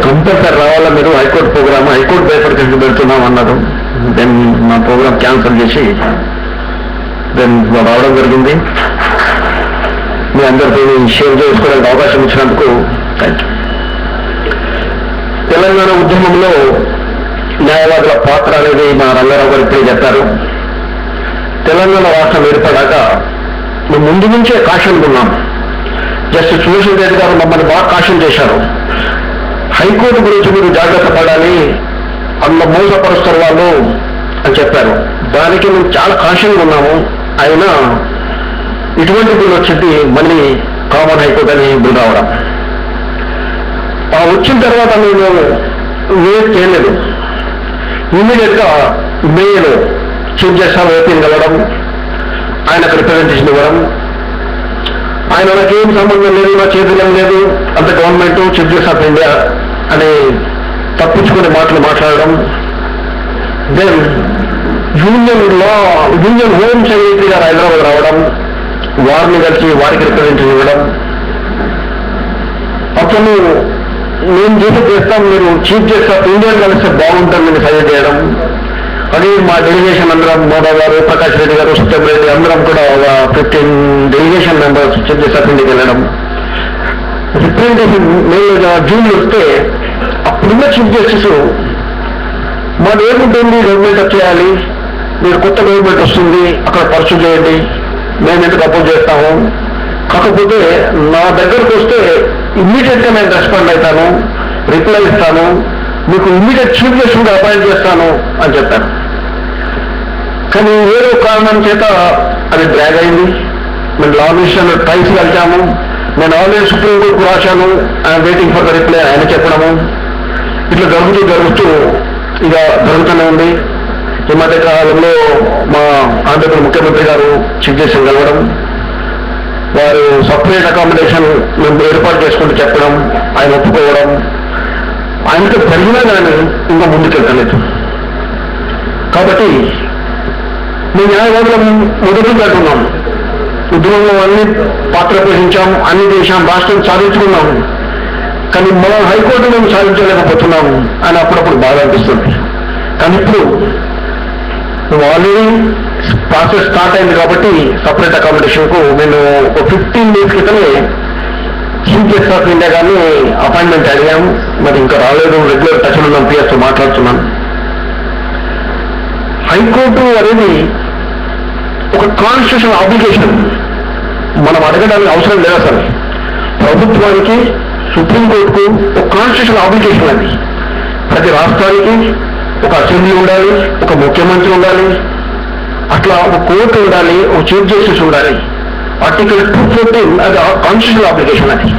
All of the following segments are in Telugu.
కంపల్సరీ రావాలా మీరు హైకోర్టు ప్రోగ్రామ్, హైకోర్టు బైఫర్కేషన్ పెడుతున్నాం అన్నారు. దెన్ మా ప్రోగ్రామ్ క్యాన్సిల్ చేసి దెన్ రావడం జరిగింది. మీ అందరితో షేర్ చేసుకోవడానికి అవకాశం ఇచ్చినందుకు థ్యాంక్ యూ. తెలంగాణ ఉద్యమంలో న్యాయవాదుల పాత్ర అనేది మా రంగారావు గారు ఇప్పుడే చెప్పారు. తెలంగాణ రాష్ట్రం ఏర్పడాక మేము ముందు నుంచే కాషన్ ఉన్నాం. జస్టిస్ సురేష్ రెడ్డి గారు మమ్మల్ని బాగా కాషన్ చేశారు. హైకోర్టు గురించి మీరు జాగ్రత్త పడాలి, అందులో మోసపరుస్తారు వాళ్ళు అని చెప్పారు. దానికి మేము చాలా కాషన్గా ఉన్నాము. అయినా ఇటువంటి బిల్ వచ్చింది, మళ్ళీ కామన్ హైకోర్టు అని బిల్ రావడం. వచ్చిన తర్వాత మేము వేట్ చేయలేదు. ఇమీడియట్గా మేలో చీఫ్ జస్టిస్ ఓపెన్ కలవడం, ఆయనకు రిప్రజెంటేషన్ ఇవ్వడం. ఆయన నాకేం సంబంధం లేదు, నా చేతిలో లేదు, అంత government chief justice of India అని తప్పించుకునే మాటలు మాట్లాడడం. దెన్ యూనియన్ హోమ్ సెక్రటరీ గారు హైదరాబాద్ రావడం, వారిని కలిసి వారికి రిప్రజెంటేషన్ ఇవ్వడం. అతను నేను చేస్తాం, మీరు చీఫ్ జస్టిస్ ఆఫ్ ఇండియా కలిస్తే బాగుంటుంది అని సజెస్ట్ చేయడం. అది మా డెలిగేషన్ అందరం, మోదా గారు, ప్రకాష్ రెడ్డి గారు, సుత్తమ్ రెడ్డి అందరం కూడా 15 delegation members chief justice of ఇండియాకి వెళ్ళడం. రిప్రజెంటేషన్ జూన్ వస్తే అప్పుడున్న చీఫ్ జస్టిస్ మా ఏముంటుంది, గవర్నమెంట్ వచ్చేయాలి, మీరు కొత్త గవర్నమెంట్ వస్తుంది, అక్కడ పర్సూ చేయండి, మేము ఎందుకు అపోజ్ చేస్తాము. కాకపోతే నా దగ్గరకు వస్తే ఇమ్మీడియట్గా నేను రెస్పాండ్ అవుతాను, రిప్లై ఇస్తాను, మీకు ఇమ్మీడియట్ చీఫ్ జస్టిస్ కూడా అపాయింట్ చేస్తాను అని చెప్పాను. కానీ ఏదో కారణం చేత అది డ్రాగ్ అయింది. మేము లా మినిస్టర్ ట్రైస్ కలిసాము. నేను ఆల్రెడీ సుప్రీంకోర్టుకు రాశాను, I'm waiting for the reply ఆయన చెప్పడము. ఇట్లా జరుగుతూ ఇక జరుగుతూనే ఉంది. ఈ మధ్య కాలంలో మా ఆంధ్రప్రదేశ్ ముఖ్యమంత్రి గారు చీఫ్ జస్టిస్ కలవడం, వారు సపరేట్ అకామిడేషన్ మేము ఏర్పాటు చేసుకుంటూ చెప్పడం, ఆయన ఒప్పుకోవడం, ఆయనతో జరిగినా కానీ ఇంకా ముందుకెళ్తలేదు. కాబట్టి మేము న్యాయవాదులం మొదటి కట్టున్నాం, ఉద్యమంలో అన్ని పాత్ర పోషించాం, అన్ని చేశాం, రాష్ట్రం సాధించుకున్నాం. కానీ మన హైకోర్టు మేము సాధించలేకపోతున్నాము అని అప్పుడప్పుడు బాధ అనిపిస్తుంది. కానీ ఇప్పుడు ఆల్రెడీ ప్రాసెస్ స్టార్ట్ అయింది కాబట్టి సపరేట్ అకామిడేషన్కు నేను ఒక 15 days క్రితమే చీఫ్ జస్టిస్ ఆఫ్ ఇండియా గారిని అపాయింట్మెంట్ అడిగాము. మరి ఇంకా రాలేదు, రెగ్యులర్ టచ్లో ఉన్నాం, పిఎస్తో మాట్లాడుతున్నాను. హైకోర్టు అనేది ఒక కాన్స్టిట్యూషనల్ అప్లికేషన్, మనం అడగడానికి అవసరం లేదు అసలు. ప్రభుత్వానికి, సుప్రీంకోర్టుకు ఒక కాన్స్టిట్యూషనల్ అప్లికేషన్ అది. ప్రతి రాష్ట్రానికి ఒక అసెంబ్లీ ఉండాలి, ఒక ముఖ్యమంత్రి ఉండాలి, అట్లా ఒక కోర్టు ఉండాలి, ఒక చీఫ్ జస్టిస్ ఉండాలి. ఆర్టికల్ 214 అది కాన్స్టిట్యూషనల్ అప్లికేషన్. అది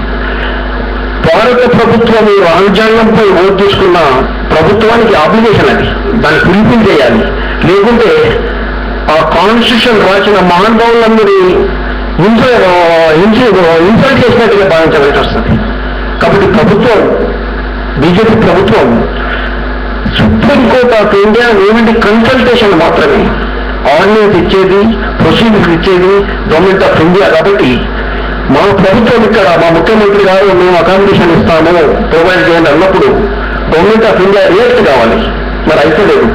భారత ప్రభుత్వం రాజ్యాంగంపై ఓటు తీసుకున్న ప్రభుత్వానికి అప్లికేషన్. అది దాన్ని ఫుల్ఫిల్ చేయాలి. లేకుంటే ఆ కాన్స్టిట్యూషన్ రాసిన మహానుభావులందరి ఇన్సల్ట్ చేసినట్టుగా భావించవలసి వస్తుంది. కాబట్టి ప్రభుత్వం, బీజేపీ ప్రభుత్వం సుప్రీంకోర్టు ఆఫ్ ఇండియా ఏమిటి కన్సల్టేషన్ మాత్రమే, ఆర్డినెన్స్ ఇచ్చేది, ప్రొసీడింగ్స్ ఇచ్చేది గవర్నమెంట్ ఆఫ్ ఇండియా. కాబట్టి మా ప్రభుత్వం ఇక్కడ, మా ముఖ్యమంత్రి గారు మేము అకామిడేషన్ ఇస్తాము, ప్రొవైడ్ చేయండి అన్నప్పుడు గవర్నమెంట్ ఆఫ్ ఇండియా రియాక్ట్ కావాలి. మరి అయితే లేదు.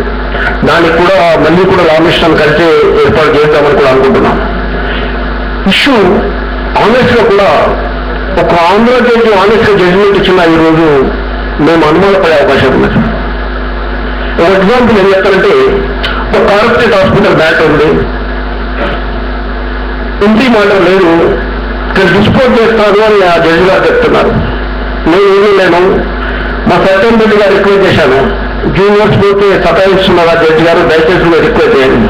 దానికి కూడా మళ్ళీ కూడా రామకృష్ణన్ కలిసి ఏర్పాటు చేద్దామని కూడా అనుకుంటున్నాం. ఇష్యూ ఆనెస్ట్గా కూడా ఒక ఆంధ్ర జడ్జి ఆనెస్ట్గా జడ్జిమెంట్ ఇచ్చిన ఈరోజు మేము అనుమానపడే అవకాశం ఉన్నది. ఒక ఎగ్జాంపుల్ ఏం చెప్తారంటే, ఒక కార్పొరేట్ హాస్పిటల్ బ్యాట్ ఉంది, ఇంటి మాట లేదు, ఇక్కడ డిస్పోజ్ చేస్తాను అని ఆ జడ్జి గారు చెప్తున్నారు. నేను ఏమీ లేను, మా సత్యం రెడ్డి గారు రిక్వెస్ట్ చేశాను, జూనియర్స్ పోతే సతాయిస్తున్నారు ఆ జడ్జి గారు, దయచేసి రిక్వెస్ట్ చేయండి.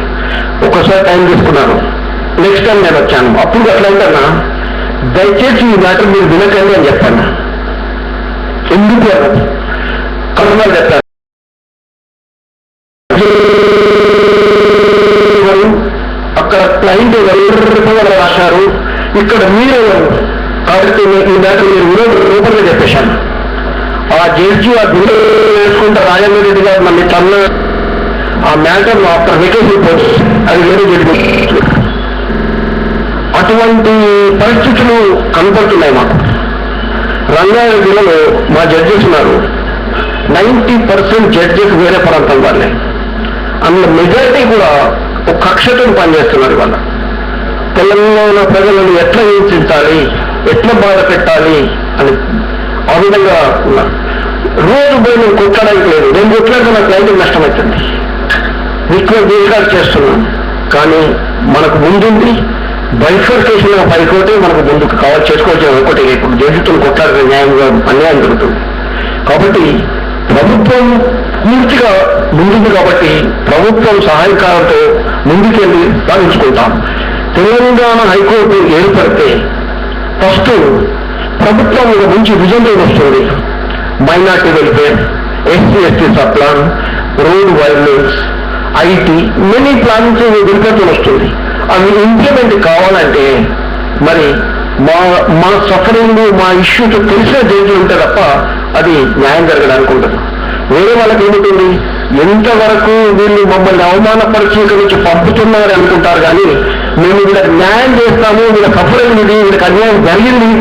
ఒక్కసారి టైం తీసుకున్నాను, నెక్స్ట్ టైం నేను వచ్చాను. అప్పుడు అట్లా ఉంటానా, దయచేసి ఈ మ్యాటర్ మీరు వినకండి అని చెప్పాను. ఎందుకు అన్నది కనుమలు చెప్పాను. అక్కడ క్లయింట్ రాశారు, ఇక్కడ మీరు కాబట్టి ఈ మ్యాటర్ మీరు రూపంగా చెప్పేశాను. ఆ జడ్జి ఆ బిల్లు వేసుకుంటే రాజేంద్ర రెడ్డి గారు మళ్ళీ తన ఆ మ్యాటర్ ఆఫ్టర్ వెకేషన్ పోస్ట్ అది వేరే జడ్జి. అటువంటి పరిస్థితులు కనపడుతున్నాయి మాకు. రంగారెడ్డి జిల్లాలో మా జడ్జెస్ ఉన్నారు, 90% జడ్జెస్ వేరే ప్రాంతం వాళ్ళే. అందులో మెజారిటీ కూడా ఒక కక్షతో పనిచేస్తున్నారు. ఇవాళ తెలంగాణ ప్రజలను ఎట్లా హింసించాలి, ఎట్లా బాధ పెట్టాలి అని ఆ విధంగా ఉన్నారు. రోజు పోయి నేను కొట్లాడడానికి లేదు, నేను కొట్లాడితే నాకు లైఫ్ నష్టమవుతుంది, రికార్డ్ చేస్తున్నాను. కానీ మనకు ముందుంది బైఫర్కేషన్ ఆఫ్ హైకోర్టే మనకు ముందుకు కావాలి, చేసుకోవాల్సిన హైకోర్టే. ఇప్పుడు జడ్జితో కొట్లాడిన న్యాయంగా అన్యాయం జరుగుతుంది. కాబట్టి ప్రభుత్వం పూర్తిగా ముందుంది కాబట్టి ప్రభుత్వం సహాయకాలతో ముందుకెళ్ళి సాధించుకుంటాం. తెలంగాణ హైకోర్టు ఏర్పడితే ఫస్ట్ ప్రభుత్వం ఒక మంచి విజన్ వస్తుంది. Minority welfare, SC sub plan, road violence, IT, many plans విడిపెడుతూ వస్తుంది. అవి ఇంప్లిమెంట్ కావాలంటే మరి మా సఫరింగ్, మా ఇష్యూతో తెలిసిన జడ్జి ఉంటే తప్ప అది న్యాయం జరగడానికి ఉంటుంది. వేరే వాళ్ళకి ఏముంటుంది, ఎంతవరకు వీళ్ళు మమ్మల్ని అవమానపరిచి ఇక్కడి నుంచి పంపుతున్నారని అనుకుంటారు. కానీ మేము వీళ్ళకి న్యాయం చేస్తాము, వీళ్ళ సఫరింగ్ ఇది, వీళ్ళకి అన్యాయం జరిగింది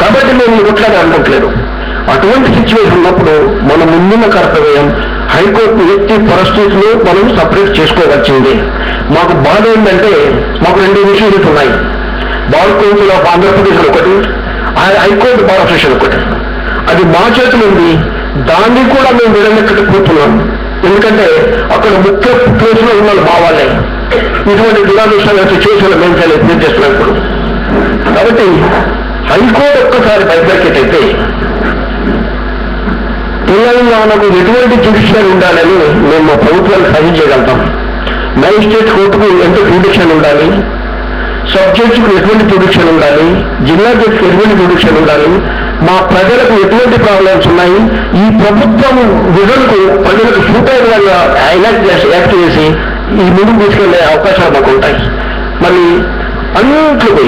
కాబట్టి మేము కొట్లాడే అనుకోవట్లేదు. అటువంటి సిచ్యువేషన్ ఉన్నప్పుడు మన ముందున్న కర్తవ్యం హైకోర్టు ఎత్తి పరిస్థితులు మనం సపరేట్ చేసుకోవచ్చింది. మాకు బాధ ఏంటంటే మాకు 2 ఇన్స్టిట్యూట్స్ ఉన్నాయి. బార్ కౌన్సిల్ ఆఫ్ ఆంధ్రప్రదేశ్ ఒకటి, హైకోర్టు బార్ అసోసియేషన్ ఒకటి. అది మా చేతులు ఉంది, దాన్ని కూడా మేము విడలెక్కకపోతున్నాం. ఎందుకంటే అక్కడ ముఖ్య ప్లేస్లో ఉన్న మా వాళ్ళే ఇటువంటి దురాదృష్టాల సిచ్యువేషన్ మేము ఎక్స్ప్లెయిన్ చేస్తున్నాం ఇప్పుడు. కాబట్టి హైకోర్టు ఒక్కసారి బైఫర్కేట్ అయితే తెలంగాణకు ఎటువంటి జ్యుడిషియల్ ఉండాలని మేము మా ప్రభుత్వానికి సజెస్ట్ చేయగలుగుతాం. మ్యాజిస్ట్రేట్ కోర్టుకు ఎంత జ్యుడిషియల్ ఉండాలి, సబ్ జడ్జికు ఎటువంటి జ్యుడిషియల్ ఉండాలి, జిల్లా జడ్జికి ఎటువంటి జ్యుడిషియల్ ఉండాలి, మా ప్రజలకు ఎటువంటి ప్రాబ్లమ్స్ ఉన్నాయి, ఈ ప్రభుత్వం విజన్కు ప్రజలకు సూటైన యాక్ట్ చేసి ఈ ముందుకు తీసుకెళ్లే అవకాశాలు మాకు ఉంటాయి. మరి అన్నింటిలో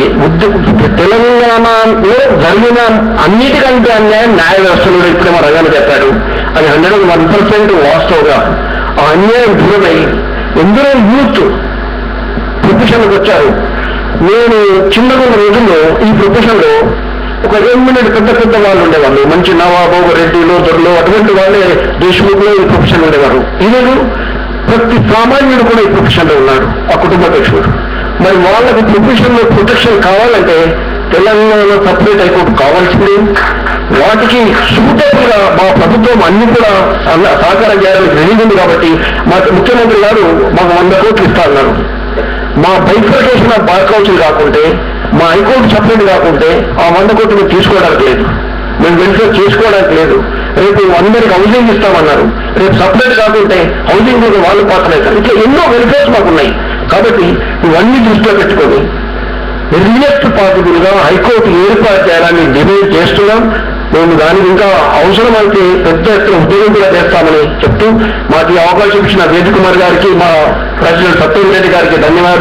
తెలంగాణలో జరిగిన అన్నిటికంటే అన్యాయం న్యాయ వ్యవస్థలో ఇప్పుడే మా రంగాన్ని చెప్పాడు. అది 101% వాస్తవంగా ఆ అన్యాయం దూరమై ఎందరో యూత్ ప్రొఫెషన్కి వచ్చారు. నేను చిన్నగా ఉన్న రోజుల్లో ఈ ప్రొఫెషన్లో ఒక 2 పెద్ద వాళ్ళు ఉండేవాళ్ళు, మంచి నవాబు, రెడ్డిలో, దొరలో అటువంటి వాళ్ళే దేశముఖలో ఈ ప్రొఫెషన్ ఉండేవారు. ఈరోజు ప్రతి సామాన్యుడు కూడా ఈ ప్రొఫెషన్లో ఉన్నాడు, ఆ కుటుంబ అధ్యక్షుడు. మరి వాళ్ళకి ప్రొఫెషన్లో ప్రొటెక్షన్ కావాలంటే తెలంగాణ సపరేట్ హైకోర్టు కావాల్సింది. వాటికి సూటబుల్గా మా ప్రభుత్వం అన్ని కూడా సహకారం చేయాలని జరిగింది. కాబట్టి మా ముఖ్యమంత్రి గారు మాకు 100 కోట్లు ఇస్తా అన్నారు. మా బైఫర్కేషన్ ఆఫ్ బార్ కౌన్సిల్ కాకుంటే, మా హైకోర్టు సపరేట్ కాకుంటే ఆ 100 కోట్లు మేము తీసుకోవడానికి లేదు, మేము వెల్ఫేర్ చేసుకోవడానికి లేదు. రేపు అందరికి హౌసింగ్ ఇస్తామన్నారు, రేపు సపరేట్ కాకుంటే హౌసింగ్ మీద వాళ్ళు పాత్ర అవుతారు. ఇట్లా ఎన్నో వెల్ఫేర్స్ మాకున్నాయి. కాబట్టి ఇవన్నీ దృష్టిలో పెట్టుకొని ఎర్లియస్ట్ పాసిబుల్గా హైకోర్టు ఏర్పాటు చేయాలని డిమాండ్ చేస్తున్నాం. మేము దానికి ఇంకా అవసరమైతే పెద్ద ఎత్తున ఉద్యోగం కూడా చేస్తామని చెప్తూ మాకు ఈ అవకాశం ఇచ్చిన వేదిక కుమార్ గారికి, మా ప్రెసిడెంట్ సత్యన్ రెడ్డి గారికి ధన్యవాదాలు.